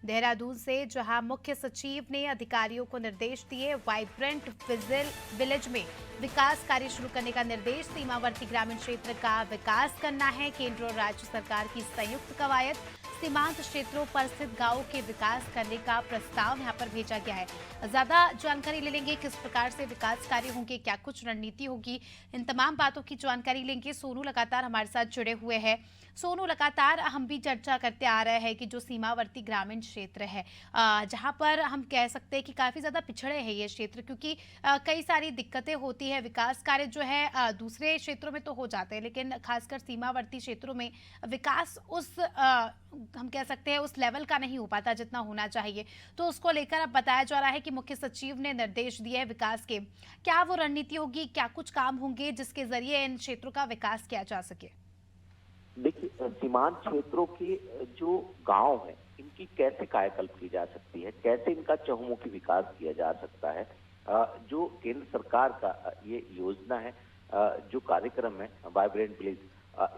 देहरादून से, जहां मुख्य सचिव ने अधिकारियों को निर्देश दिए। वाइब्रेंट विलेज में विकास कार्य शुरू करने का निर्देश। सीमावर्ती ग्रामीण क्षेत्र का विकास करना है। केंद्र और राज्य सरकार की संयुक्त कवायद। सीमांत क्षेत्रों पर स्थित गांवों के विकास करने का प्रस्ताव यहां पर भेजा गया है। ज्यादा जानकारी ले लेंगे, किस प्रकार से विकास कार्य होंगे, क्या कुछ रणनीति होगी, इन तमाम बातों की जानकारी लेंगे। सोनू लगातार हमारे साथ जुड़े हुए हैं। सोनू, लगातार हम भी चर्चा करते आ रहे हैं कि जो सीमावर्ती ग्रामीण क्षेत्र है, जहां पर हम कह सकते हैं कि काफी ज्यादा पिछड़े हैं ये क्षेत्र, क्योंकि कई सारी दिक्कतें होती है। विकास कार्य जो है दूसरे क्षेत्रों में तो हो जाते हैं, लेकिन खासकर सीमावर्ती क्षेत्रों में विकास उस हम कह सकते हैं उस लेवल का नहीं हो पाता जितना होना चाहिए। तो उसको लेकर अब बताया जा रहा है कि मुख्य सचिव ने निर्देश दिए हैं विकास के। क्या वो रणनीति होगी, क्या कुछ काम होंगे जिसके जरिए इन क्षेत्रों का विकास किया जा सके? देखिए, सीमांत क्षेत्रों के जो गांव हैं, इनकी कैसे कायाकल्प की जा सकती है, कैसे इनका चहुमुखी विकास किया जा सकता है। जो केंद्र सरकार का ये योजना है, जो कार्यक्रम है वाइब्रेंट विलेज,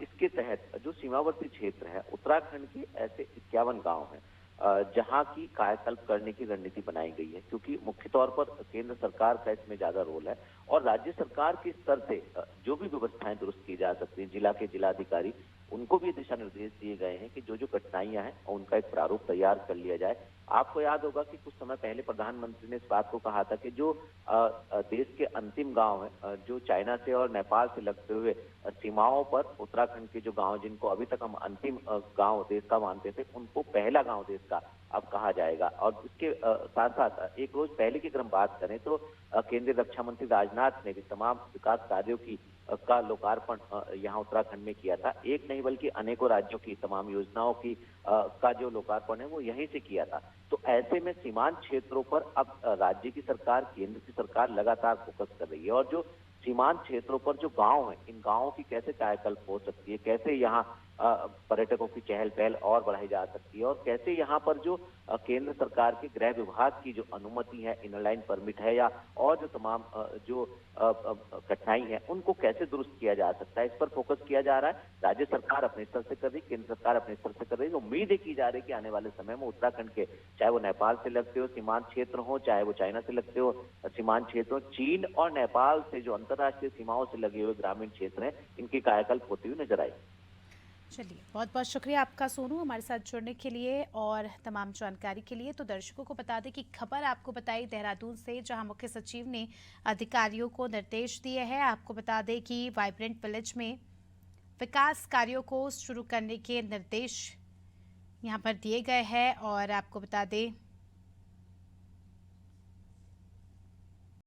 इसके तहत जो सीमावर्ती क्षेत्र है उत्तराखंड के ऐसे 51 गांव हैं जहां की कायाकल्प करने की रणनीति बनाई गई है, क्योंकि मुख्य तौर पर केंद्र सरकार का इसमें ज्यादा रोल है और राज्य सरकार के स्तर से जो भी व्यवस्थाएं दुरुस्त की जा सकती हैं, जिला के जिलाधिकारी उनको भी दिशा निर्देश दिए गए हैं कि जो जो कठिनाइयां हैं उनका एक प्रारूप तैयार कर लिया जाए। आपको याद होगा कि कुछ समय पहले प्रधानमंत्री ने इस बात को कहा था कि जो देश के अंतिम गांव हैं, जो चाइना से और नेपाल से लगते हुए सीमाओं पर उत्तराखंड के जो गांव जिनको अभी तक हम अंतिम गांव देश का मानते थे, उनको पहला गांव देश का अब कहा जाएगा। और इसके साथ साथ एक रोज पहले की अगर हम बात करें तो केंद्रीय रक्षा मंत्री राजनाथ ने भी तमाम विकास कार्यों की का लोकार्पण यहाँ उत्तराखंड में किया था। एक नहीं बल्कि अनेकों राज्यों की तमाम योजनाओं की का जो लोकार्पण है वो यहीं से किया था। तो ऐसे में सीमांत क्षेत्रों पर अब राज्य की सरकार, केंद्र की सरकार लगातार फोकस कर रही है और जो सीमांत क्षेत्रों पर जो गांव हैं, इन गांवों की कैसे कायाकल्प हो सकती है, कैसे यहाँ पर्यटकों की चहल पहल और बढ़ाई जा सकती है और कैसे यहाँ पर जो केंद्र सरकार के गृह विभाग की जो अनुमति है, इनर लाइन परमिट है या और जो तमाम जो कठिनाई है, उनको कैसे दुरुस्त किया जा सकता है, इस पर फोकस किया जा रहा है। राज्य सरकार अपने स्तर से कर रही, केंद्र सरकार अपने स्तर से कर रही है। उम्मीद है की जा रही है कि आने वाले समय में उत्तराखंड के, चाहे वो नेपाल से लगते हो सीमांत क्षेत्र हो, चाहे वो चाइना से लगते हो सीमांत क्षेत्र हो, चीन और नेपाल से जो अंतर्राष्ट्रीय सीमाओं से लगे हुए ग्रामीण क्षेत्र हैं, इनकी कायाकल्प होती हुई नजर आई। चलिए, बहुत बहुत शुक्रिया आपका सोनू, हमारे साथ जुड़ने के लिए और तमाम जानकारी के लिए। तो दर्शकों को बता दें कि खबर आपको बताई देहरादून से, जहां मुख्य सचिव ने अधिकारियों को निर्देश दिए हैं। आपको बता दें कि वाइब्रेंट विलेज में विकास कार्यों को शुरू करने के निर्देश यहां पर दिए गए हैं। और आपको बता दें